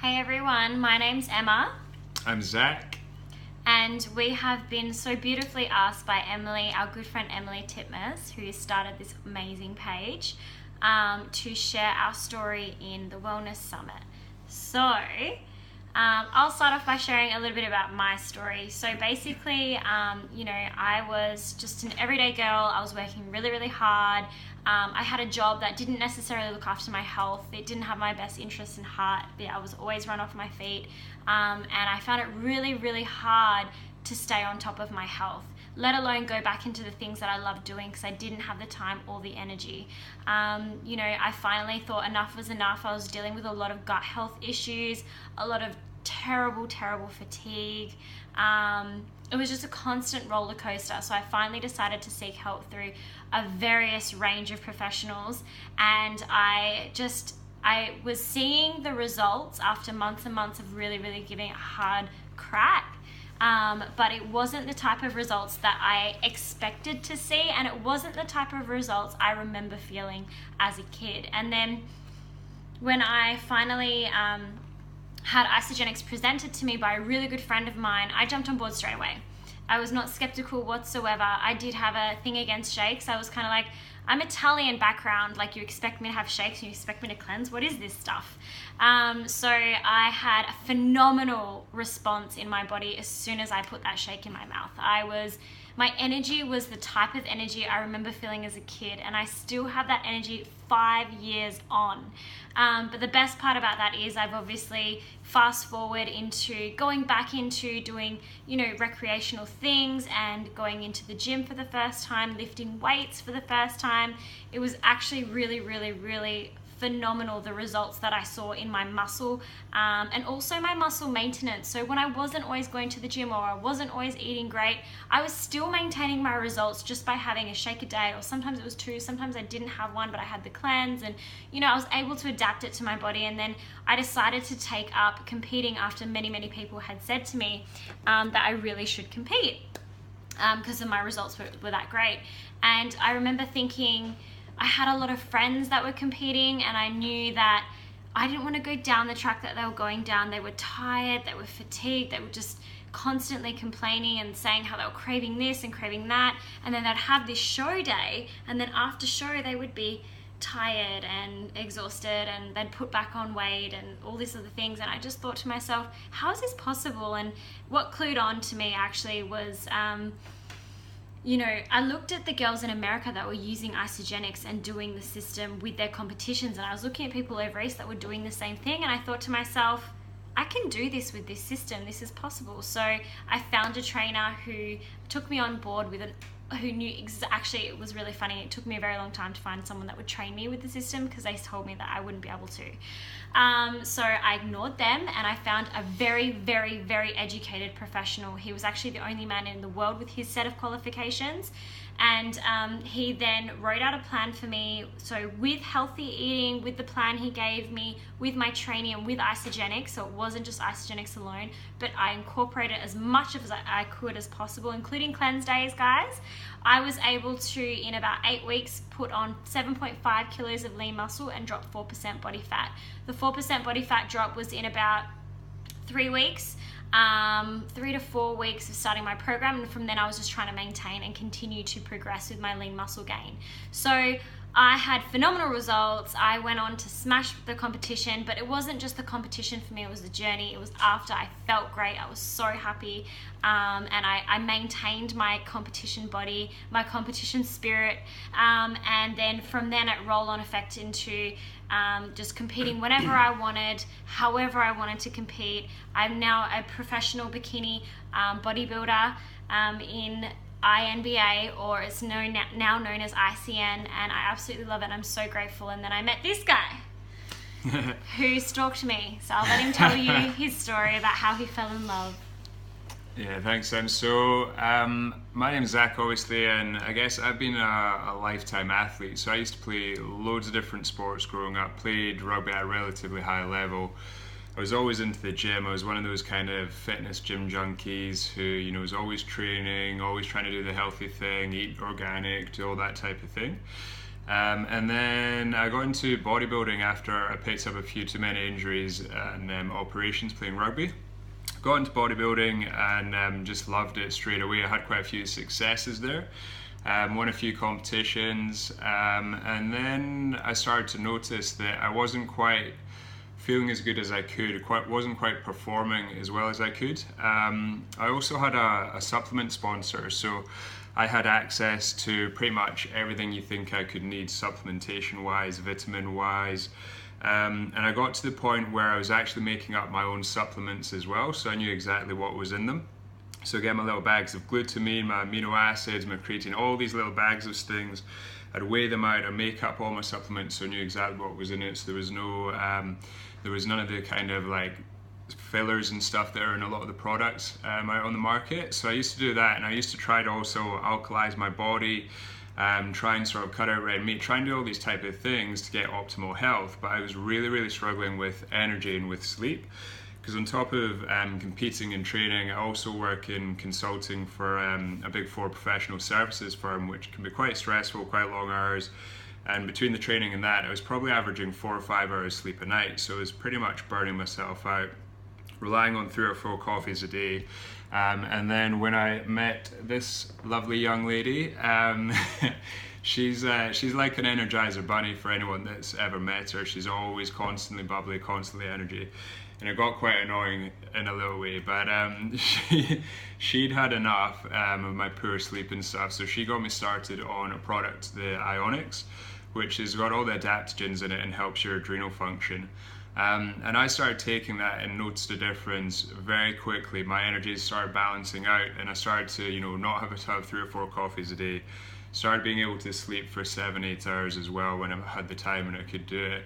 Hey everyone, my name's Emma. I'm Zach. And we have been so beautifully asked by Emily, our good friend Emily Titmus, who started this amazing page, to share our story in the Wellness Summit. So, I'll start off by sharing a little bit about my story. So basically, I was just an everyday girl. I was working really, really hard. I had a job that didn't necessarily look after my health. It didn't have my best interests in heart. I was always run off my feet. And I found it really, really hard to stay on top of my health, let alone go back into the things that I loved doing because I didn't have the time or the energy. I finally thought enough was enough. I was dealing with a lot of gut health issues, a lot of terrible fatigue. It was just a constant roller coaster. So I finally decided to seek help through a various range of professionals, and I was seeing the results after months and months of really, really giving it a hard crack. But it wasn't the type of results that I expected to see, and it wasn't the type of results I remember feeling as a kid. And then when I finally had Isagenix presented to me by a really good friend of mine, I jumped on board straight away. I was not skeptical whatsoever. I did have a thing against shakes. I was kind of like, I'm Italian background, like you expect me to have shakes and you expect me to cleanse? What is this stuff? So I had a phenomenal response in my body as soon as I put that shake in my mouth. My energy was the type of energy I remember feeling as a kid, and I still have that energy 5 years on. But the best part about that is I've obviously fast forward into going back into doing, recreational things and going into the gym for the first time, lifting weights for the first time. It was actually really, really, really phenomenal, the results that I saw in my muscle and also my muscle maintenance. So when I wasn't always going to the gym or I wasn't always eating great, I was still maintaining my results just by having a shake a day, or sometimes it was 2, sometimes I didn't have one but I had the cleanse, and I was able to adapt it to my body. And then I decided to take up competing after many people had said to me that I really should compete because my results were that great. And I remember thinking, I had a lot of friends that were competing, and I knew that I didn't want to go down the track that they were going down. They were tired, they were fatigued, they were just constantly complaining and saying how they were craving this and craving that. And then they'd have this show day, and then after show they would be tired and exhausted, and they'd put back on weight and all these other things. And I just thought to myself, how is this possible? And what clued on to me actually was I looked at the girls in America that were using Isagenix and doing the system with their competitions, and I was looking at people over East that were doing the same thing, and I thought to myself, I can do this with this system. This is possible. So I found a trainer who took me on board who knew actually, it was really funny. It took me a very long time to find someone that would train me with the system because they told me that I wouldn't be able to. So I ignored them, and I found a very, very, very educated professional. He was actually the only man in the world with his set of qualifications. And he then wrote out a plan for me. So with healthy eating, with the plan he gave me, with my training, and with Isagenix, so it wasn't just Isagenix alone, but I incorporated as much as I could as possible, including cleanse days, guys. I was able to, in about 8 weeks, put on 7.5 kilos of lean muscle and drop 4% body fat. The 4% body fat drop was in about 3 weeks. 3 to 4 weeks of starting my program, and from then I was just trying to maintain and continue to progress with my lean muscle gain. So I had phenomenal results. I went on to smash the competition, but it wasn't just the competition for me, it was the journey. It was after. I felt great. I was so happy, and I maintained my competition body, my competition spirit, and then from then it rolled on effect into just competing whenever I wanted, however I wanted to compete. I'm now a professional bikini bodybuilder in INBA, or it's now known as ICN, and I absolutely love it. I'm so grateful. And then I met this guy who stalked me, so I'll let him tell you his story about how he fell in love. Yeah, thanks, Sam. So, my name's Zach, obviously, and I guess I've been a lifetime athlete. So I used to play loads of different sports growing up, played rugby at a relatively high level. I was always into the gym. I was one of those kind of fitness gym junkies who, was always training, always trying to do the healthy thing, eat organic, do all that type of thing. And then I got into bodybuilding after I picked up a few too many injuries and operations playing rugby. Got into bodybuilding and just loved it straight away. I had quite a few successes there, won a few competitions, and then I started to notice that I wasn't quite feeling as good as I could, wasn't quite performing as well as I could. I also had a supplement sponsor, so I had access to pretty much everything you think I could need supplementation wise, vitamin wise. And I got to the point where I was actually making up my own supplements as well, so I knew exactly what was in them. So I get my little bags of glutamine, my amino acids, my creatine, all these little bags of things. I'd weigh them out, I'd make up all my supplements, so I knew exactly what was in it. So there was none of the kind of like fillers and stuff that are in a lot of the products out on the market. So I used to do that, and I used to try to also alkalize my body, try and sort of cut out red meat, try and do all these type of things to get optimal health. But I was really struggling with energy and with sleep, because on top of competing and training, I also work in consulting for a big four professional services firm, which can be quite stressful, quite long hours. And between the training and that, I was probably averaging 4 or 5 hours sleep a night. So I was pretty much burning myself out, relying on 3 or 4 coffees a day. And then when I met this lovely young lady, she's like an Energizer bunny for anyone that's ever met her. She's always constantly bubbly, constantly energy. And it got quite annoying in a little way, but she'd had enough of my poor sleep and stuff, so she got me started on a product, the Isagenix, which has got all the adaptogens in it and helps your adrenal function. And I started taking that and noticed a difference very quickly. My energy started balancing out, and I started to, not have to have 3 or 4 coffees a day. Started being able to sleep for 7-8 hours as well when I had the time and I could do it.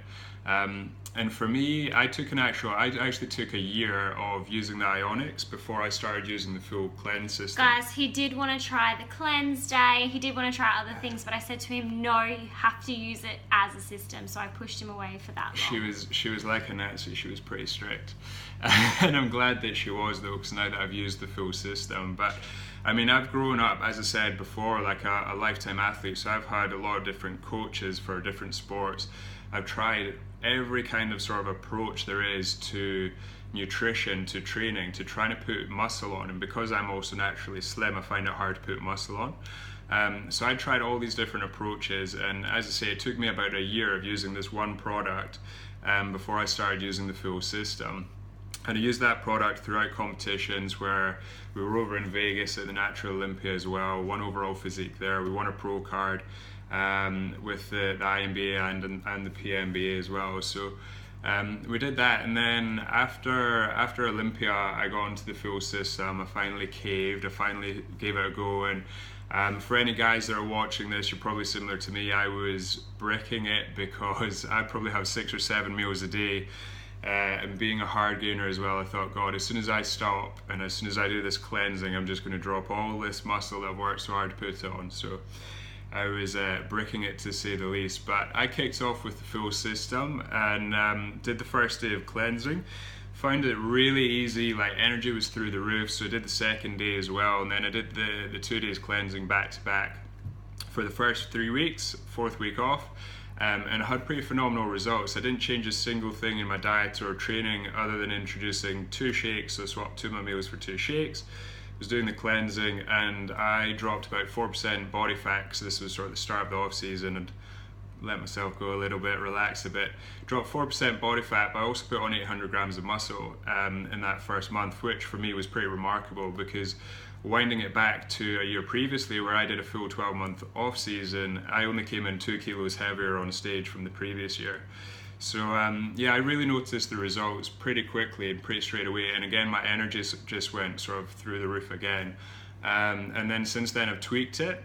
And for me, I actually took a year of using the Isagenix before I started using the full cleanse system. Guys, he did want to try the cleanse day, he did want to try other things, but I said to him, no, you have to use it as a system, so I pushed him away for that long. She was like a Nazi, she was pretty strict. And I'm glad that she was, though, because now that I've used the full system. But I mean, I've grown up, as I said before, like a lifetime athlete, so I've had a lot of different coaches for different sports. I've tried every kind of sort of approach there is to nutrition, to training, to trying to put muscle on, and because I'm also naturally slim, I find it hard to put muscle on. So I tried all these different approaches, and as I say, it took me about a year of using this one product before I started using the full system. And I used that product throughout competitions where we were over in Vegas at the Natural Olympia as well, won overall physique there, we won a pro card with the IMBA and the PMBA as well. So we did that, and then after Olympia, I got into the full system. I finally caved, I finally gave it a go, and for any guys that are watching this, you're probably similar to me. I was bricking it because I probably have 6 or 7 meals a day. And being a hard gainer as well, I thought, God, as soon as I stop and as soon as I do this cleansing, I'm just going to drop all this muscle that I've worked so hard to put it on. So I was bricking it, to say the least. But I kicked off with the full system and did the first day of cleansing. Found it really easy, like energy was through the roof. So I did the second day as well, and then I did the 2 days cleansing back to back for the first 3 weeks, 4th week off. And I had pretty phenomenal results. I didn't change a single thing in my diet or training other than introducing 2 shakes, so I swapped 2 of my meals for 2 shakes. I was doing the cleansing, and I dropped about 4% body fat, because this was sort of the start of the off season, and let myself go a little bit, relax a bit. Dropped 4% body fat, but I also put on 800 grams of muscle in that first month, which for me was pretty remarkable, because winding it back to a year previously where I did a full 12-month off season, I only came in 2 kilos heavier on stage from the previous year. So yeah, I really noticed the results pretty quickly and pretty straight away, and again my energy just went sort of through the roof again. And then since then I've tweaked it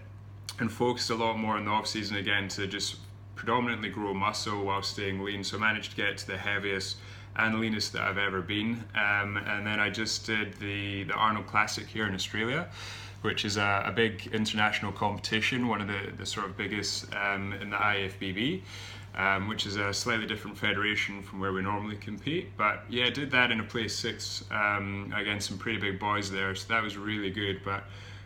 and focused a lot more on the off season again to just predominantly grow muscle while staying lean. So I managed to get to the heaviest and leanest that I've ever been. And then I just did the Arnold Classic here in Australia, which is a big international competition, one of the sort of biggest in the IFBB, which is a slightly different federation from where we normally compete. But yeah, I did that in a place 6 against some pretty big boys there, so that was really good. But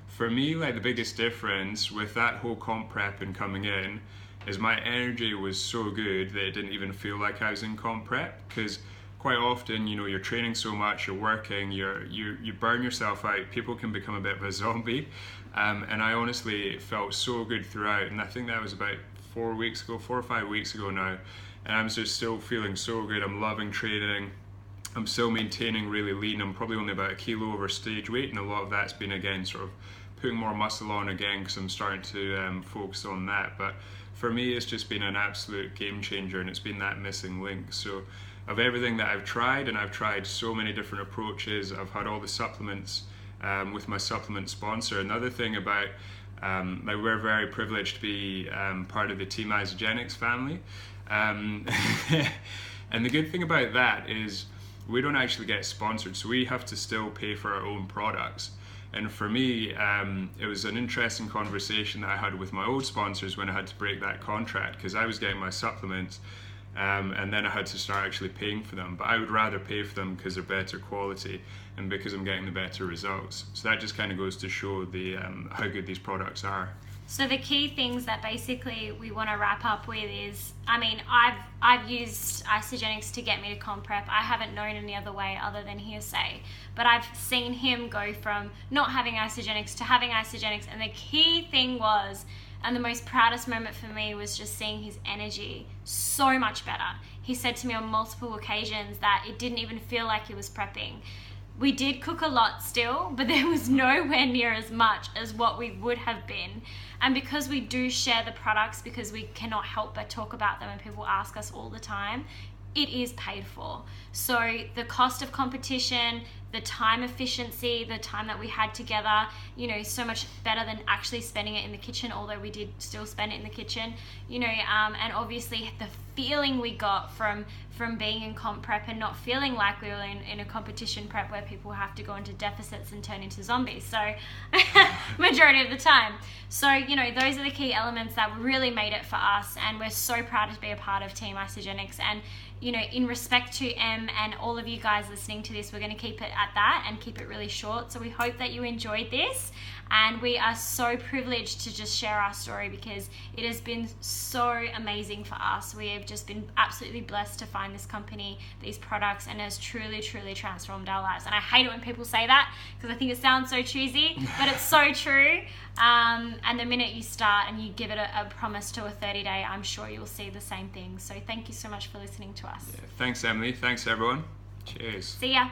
for me, like the biggest difference with that whole comp prep and coming in is my energy was so good that it didn't even feel like I was in comp prep, because quite often, you know, you're training so much, you're working, you burn yourself out. People can become a bit of a zombie, and I honestly felt so good throughout. And I think that was about 4 or 5 weeks ago now, and I'm just still feeling so good. I'm loving training. I'm still maintaining really lean. I'm probably only about 1 kilo over stage weight, and a lot of that's been, again, sort of putting more muscle on again, because I'm starting to focus on that. But for me, it's just been an absolute game changer, and it's been that missing link. So of everything that I've tried, and I've tried so many different approaches, I've had all the supplements with my supplement sponsor. Another thing about like, we're very privileged to be part of the Team Isagenix family, and the good thing about that is we don't actually get sponsored, so we have to still pay for our own products. And for me, it was an interesting conversation that I had with my old sponsors when I had to break that contract, because I was getting my supplements and then I had to start actually paying for them. But I would rather pay for them because they're better quality and because I'm getting the better results. So that just kind of goes to show the how good these products are. So the key things that basically we want to wrap up with is, I mean, I've used Isagenix to get me to comp prep. I haven't known any other way other than hearsay, but I've seen him go from not having Isagenix to having Isagenix, and the key thing was, and the most proudest moment for me was just seeing his energy so much better. He said to me on multiple occasions that it didn't even feel like he was prepping. We did cook a lot still, but there was nowhere near as much as what we would have been. And because we do share the products, because we cannot help but talk about them and people ask us all the time, it is paid for. So the cost of competition, the time efficiency, the time that we had together, you know, so much better than actually spending it in the kitchen, although we did still spend it in the kitchen, you know, and obviously the feeling we got from being in comp prep and not feeling like we were in a competition prep where people have to go into deficits and turn into zombies, so majority of the time. So, you know, those are the key elements that really made it for us, and we're so proud to be a part of Team Isagenix. And, you know, in respect to Em and all of you guys listening to this, we're going to keep it at that and keep it really short. So we hope that you enjoyed this, and we are so privileged to just share our story because it has been so amazing for us. We have just been absolutely blessed to find this company, these products, and it has truly, truly transformed our lives. And I hate it when people say that because I think it sounds so cheesy, but it's so true. And the minute you start and you give it a promise to a 30-day, I'm sure you'll see the same thing. So thank you so much for listening to us. Yeah, thanks, Emily. Thanks, everyone. Cheers. See ya.